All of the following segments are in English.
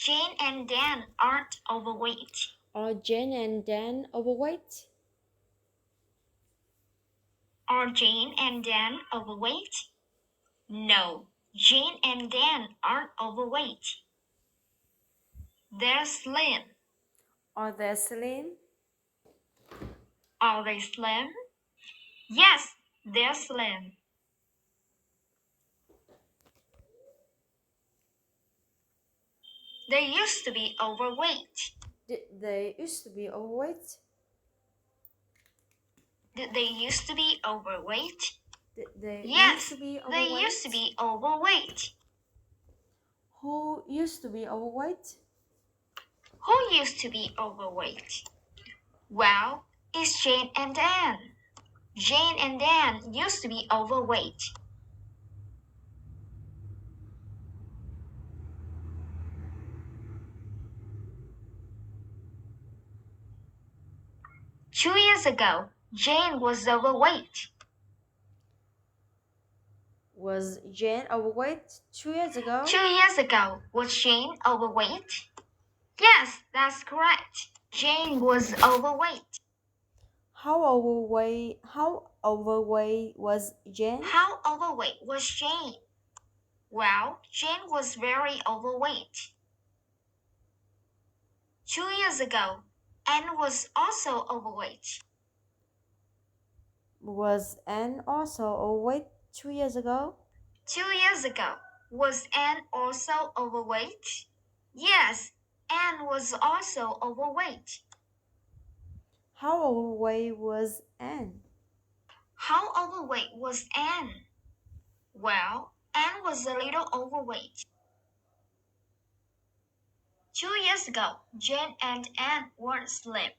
Jane and Dan aren't overweight. Are Jane and Dan overweight? Are Jane and Dan overweight? No, Jane and Dan aren't overweight. They're slim. Are they slim? Are they slim? Yes, they're slim. They used to be overweight. Did they used to be overweight? Did they used to be overweight? Did they Yes, used to be overweight? they used to be overweight. Who used to be overweight? Who used to be overweight? Well, it's Jane and Dan. Jane and Dan used to be overweight. Two years ago, Jane was overweight. Was Jane overweight 2 years ago? 2 years ago, was Jane overweight? Yes, that's correct. Jane was overweight. How overweight was Jane? How overweight was Jane? Well, Jane was very overweight. 2 years ago, Anne was also overweight. Was Anne also overweight 2 years ago? 2 years ago, was Anne also overweight? Yes, Anne was also overweight. How overweight was Anne? How overweight was Anne? Well, Anne was a little overweight. 2 years ago, Jane and Anne weren't slim.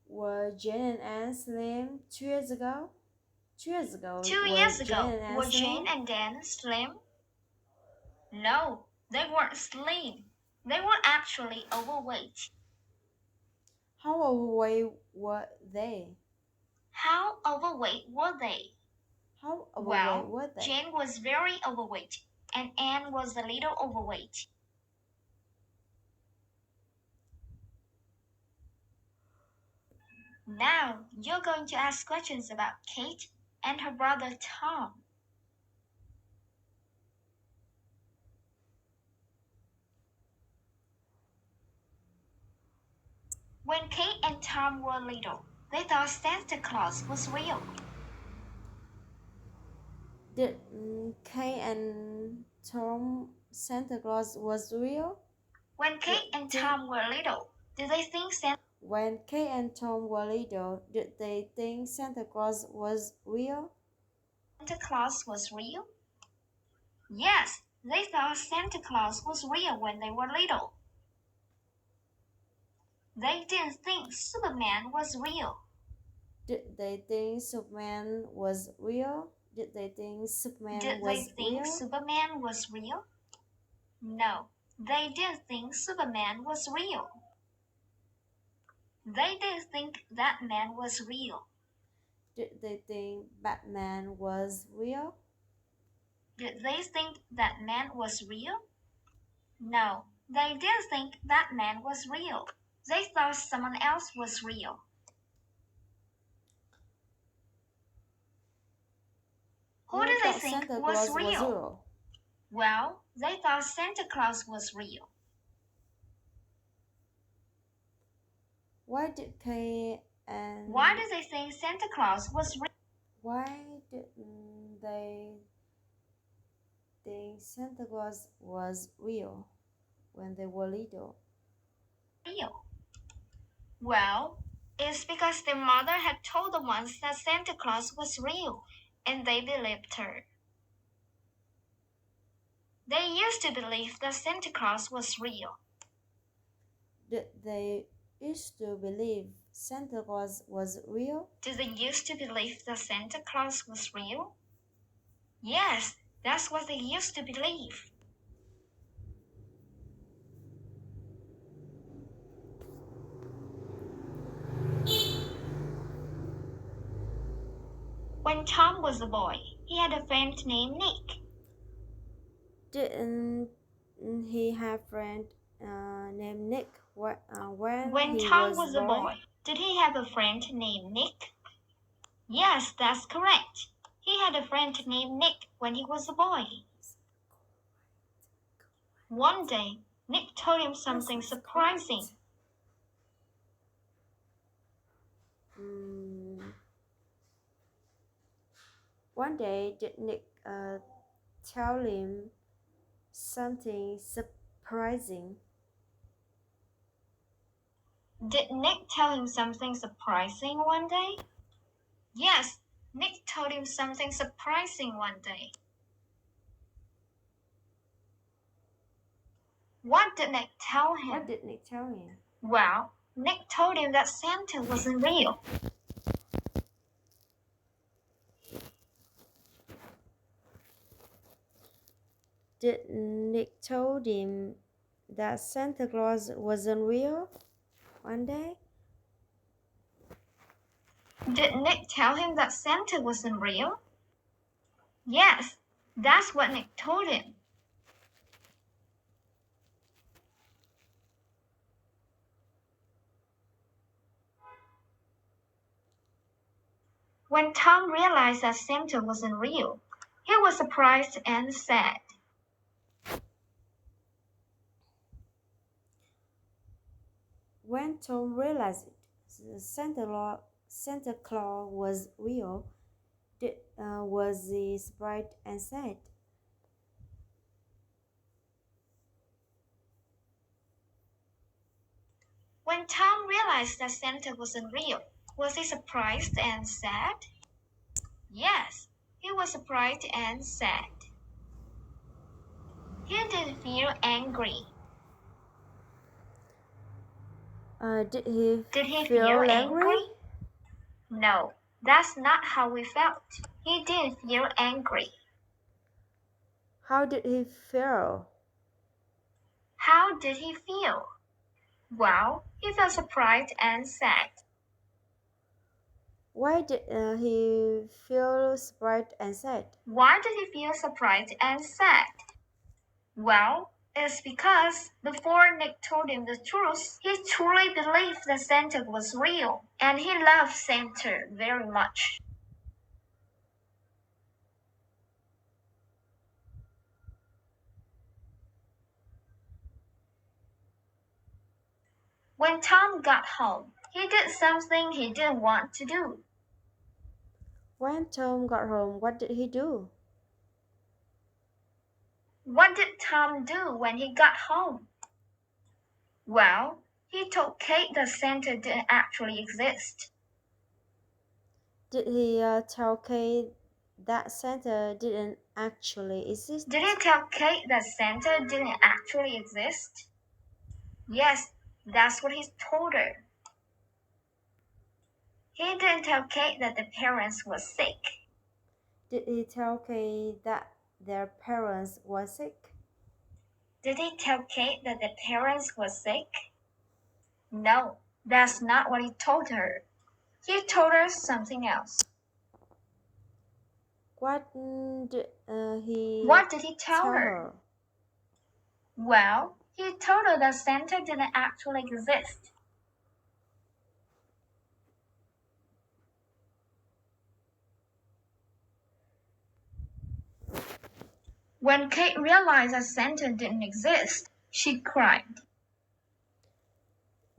Were Jane and Anne slim 2 years ago? 2 years ago. 2 years ago, were Jane and Dan slim? No, they weren't slim. They were actually overweight. How overweight were they? How overweight were they? How overweight were they? Jane was very overweight, and Anne was a little overweight. Now, you're going to ask questions about Kate and her brother Tom. When Kate and Tom were little, they thought Santa Claus was real. Did Kate and Tom Santa Claus was real? When Kate and Tom were little, did they think When Kate and Tom were little, did they think Santa Claus was real? Santa Claus was real? Yes, they thought Santa Claus was real when they were little. They didn't think Superman was real. Did they think Superman was real? Did they think Superman was real? Superman was real? No, they didn't think Superman was real. They didn't think that man was real. Did they think Batman was real? Did they think that man was real? No, they didn't think that man was real. They thought someone else was real. Who did they think Santa was Claus real? Well, they thought Santa Claus was real. Why did Kate and Why did they think Santa Claus was real? Why didn't they think Santa Claus was real when they were little? Real. Well, it's because their mother had told them once that Santa Claus was real, and they believed her. They used to believe that Santa Claus was real. Did they used to believe Santa Claus was real? Did they used to believe that Santa Claus was real? Yes, that's what they used to believe. When Tom was a boy, he had a friend named Nick. Didn't he have friend named Nick when When he Tom was was a boy? boy, did he have a friend named Nick? Yes, that's correct. He had a friend named Nick when he was a boy. One day, Nick told him something Yes, it's surprising. correct. Mm, one day, did Nick tell him something surprising? Did Nick tell him something surprising one day? Yes, Nick told him something surprising one day. What did Nick tell him? What did Nick tell him? Well, Nick told him that Santa wasn't real. Did Nick told him that Santa Claus wasn't real one day? Did Nick tell him that Santa wasn't real? Yes, that's what Nick told him. When Tom realized that Santa wasn't real, he was surprised and sad. When Tom realized Santa Claus was real, was he surprised and sad? When Tom realized that Santa wasn't real, was he surprised and sad? Yes, he was surprised and sad. He didn't feel angry. Did he feel feel angry? angry? No, that's not how he felt. He didn't feel angry. How did he feel? How did he feel? Well, he felt surprised and sad. Why did he feel surprised and sad? Why did he feel surprised and sad? Well, it's because before Nick told him the truth, he truly believed that Santa was real, and he loved Santa very much. When Tom got home, he did something he didn't want to do. When Tom got home, what did he do? What did Tom do when he got home? Well, he told Kate that Santa didn't actually exist. Did he tell Kate that Santa didn't actually exist? Did he tell Kate that Santa didn't actually exist? Yes, that's what he told her. He didn't tell Kate that the parents were sick. Did he tell Kate that their parents were sick? Did he tell Kate that the parents were sick? No, that's not what he told her. He told her something else. What did he tell her? Well, he told her that Santa didn't actually exist. When Kate realized that Santa didn't exist, she cried.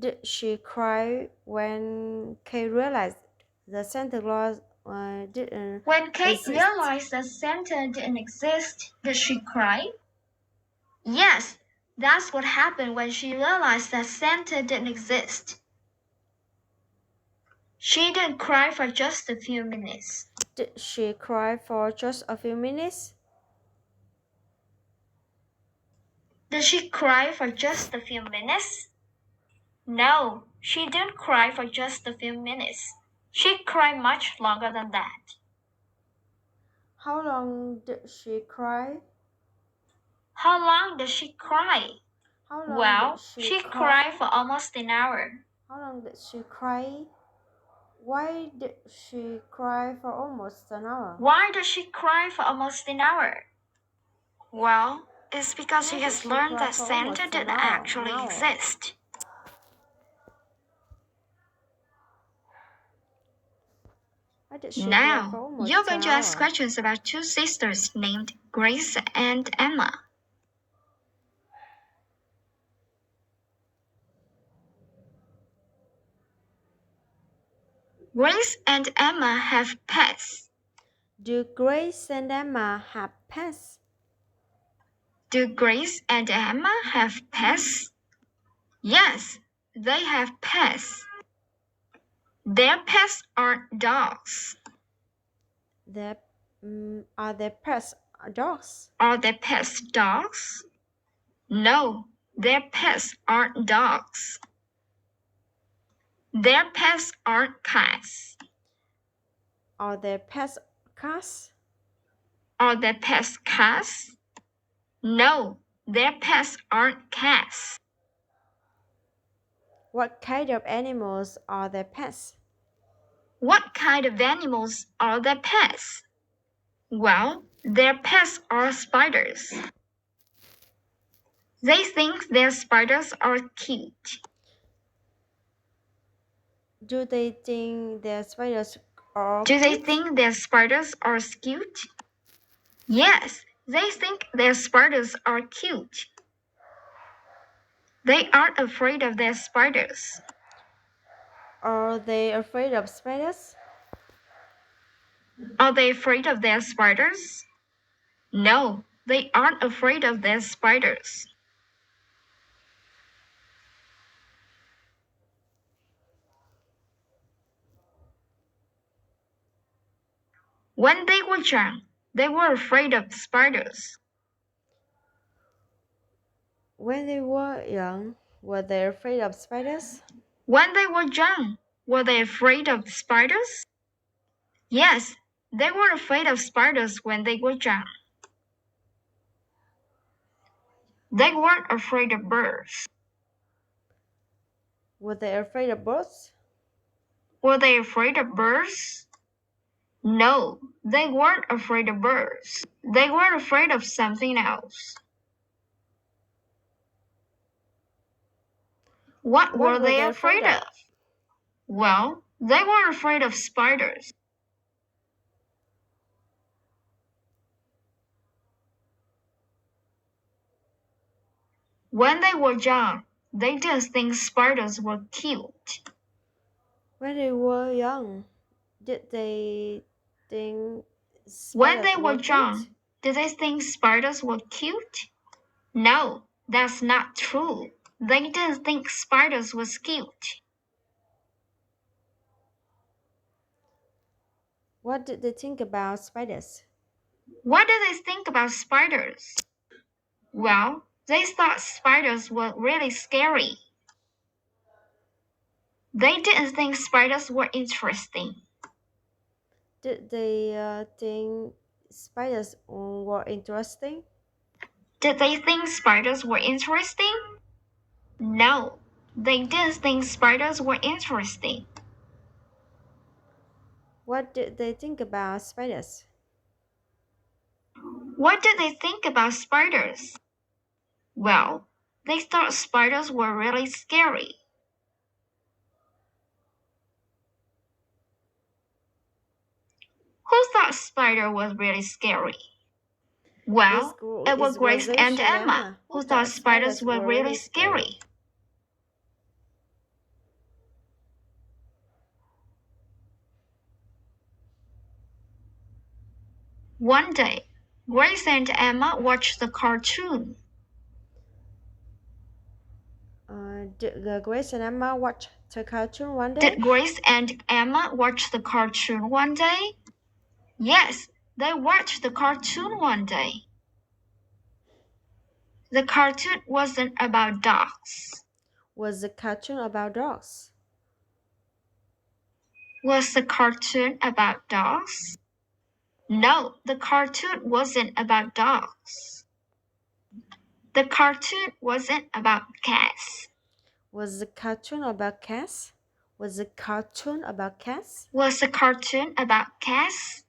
Did she cry when Kate realized that Santa Claus didn't When Kate exist? realized that Santa didn't exist, did she cry? Yes, that's what happened when she realized that Santa didn't exist. She didn't cry for just a few minutes. Did she cry for just a few minutes? Did she cry for just a few minutes? No, she didn't cry for just a few minutes. She cried much longer than that. How long did she cry? How long did she cry? How long Well, did she cried for almost an hour. How long did she cry? Why did she cry for almost an hour? Why did she cry for almost an hour? Well, It's because she has learned that Santa didn't actually exist. Now, you're going to ask questions about two sisters named Grace and Emma. Grace and Emma have pets. Do Grace and Emma have pets? Do Grace and Emma have pets? Yes, they have pets. Their pets are dogs. Are their pets dogs? Are their pets dogs? No, their pets aren't dogs. Their pets aren't cats. Are their pets cats? Are their pets cats? No, their pets aren't cats. What kind of animals are their pets? What kind of animals are their pets? Well, their pets are spiders. They think their spiders are cute. Do they think their spiders are Do they cute? think their spiders are cute? Yes, they think their spiders are cute. They aren't afraid of their spiders. Are they afraid of spiders? Are they afraid of their spiders? No, they aren't afraid of their spiders. When they were young, they were afraid of spiders. When they were young, were they afraid of spiders? When they were young, were they afraid of spiders? Yes, they were afraid of spiders when they were young. They weren't afraid of birds. Were they afraid of birds? Were they afraid of birds? No, they weren't afraid of birds. They were afraid of something else. What were they afraid of? Well, they were afraid of spiders. When they were young, they didn't think spiders were cute. When they were young, did they think When spiders they were were young, cute? did they think spiders were cute? No, that's not true. They didn't think spiders was cute. What did they think about spiders? What did they think about spiders? Well, they thought spiders were really scary. They didn't think spiders were interesting. Did they think spiders were interesting? Did they think spiders were interesting? No, they didn't think spiders were interesting. What did they think about spiders? What did they think about spiders? Well, they thought spiders were really scary. Who thought spider was really scary? Well, it was Grace and Emma who thought spiders were really scary. One day, Grace and Emma watched the cartoon. Did Grace and Emma watch the cartoon one day? Did Grace and Emma watch the cartoon one day? Yes, they watched the cartoon one day. The cartoon wasn't about dogs. Was the cartoon about dogs? Was the cartoon about dogs? No, the cartoon wasn't about dogs. The cartoon wasn't about cats. Was the cartoon about cats? Was the cartoon about cats? Was the cartoon about cats?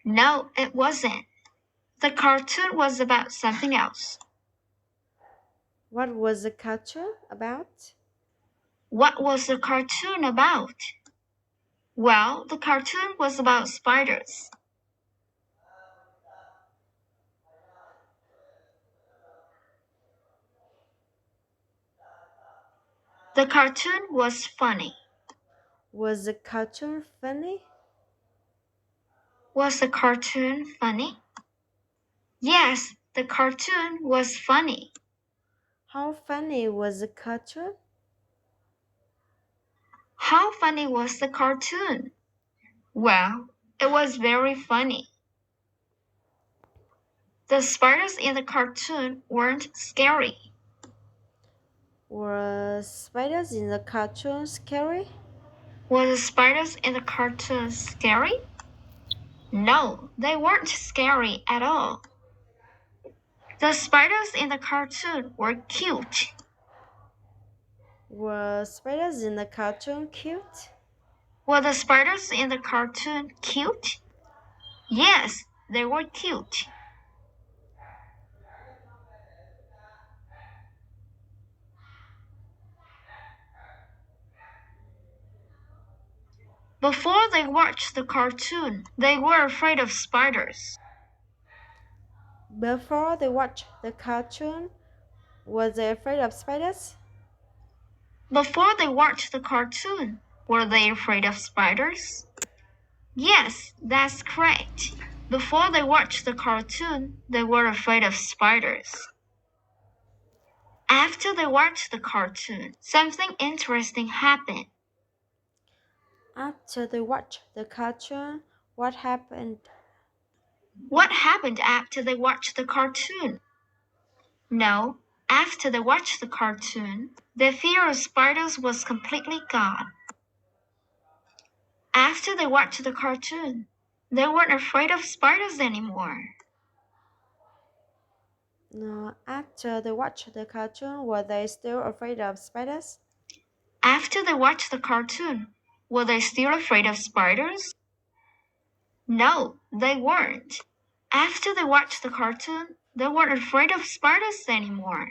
No, it wasn't. The cartoon was about something else. What was the cartoon about? What was the cartoon about? Well, the cartoon was about spiders. The cartoon was funny. Was the cartoon funny? Was the cartoon funny? Yes, the cartoon was funny. How funny was the cartoon? How funny was the cartoon? Well, it was very funny. The spiders in the cartoon weren't scary. Were spiders in the cartoon scary? Were the spiders in the cartoon scary? No, they weren't scary at all. The spiders in the cartoon were cute. Were spiders in the cartoon cute? Were the spiders in the cartoon cute? Yes, they were cute. Before they watched the cartoon, they were afraid of spiders. Before they watched the cartoon, were they afraid of spiders? Before they watched the cartoon, were they afraid of spiders? Yes, that's correct. Before they watched the cartoon, they were afraid of spiders. After they watched the cartoon, something interesting happened. After they watched the cartoon, what happened? What happened after they watched the cartoon? No, after they watched the cartoon, their fear of spiders was completely gone. After they watched the cartoon, they weren't afraid of spiders anymore. No, after they watched the cartoon, were they still afraid of spiders? After they watched the cartoon, were they still afraid of spiders? No, they weren't. After they watched the cartoon, they weren't afraid of spiders anymore.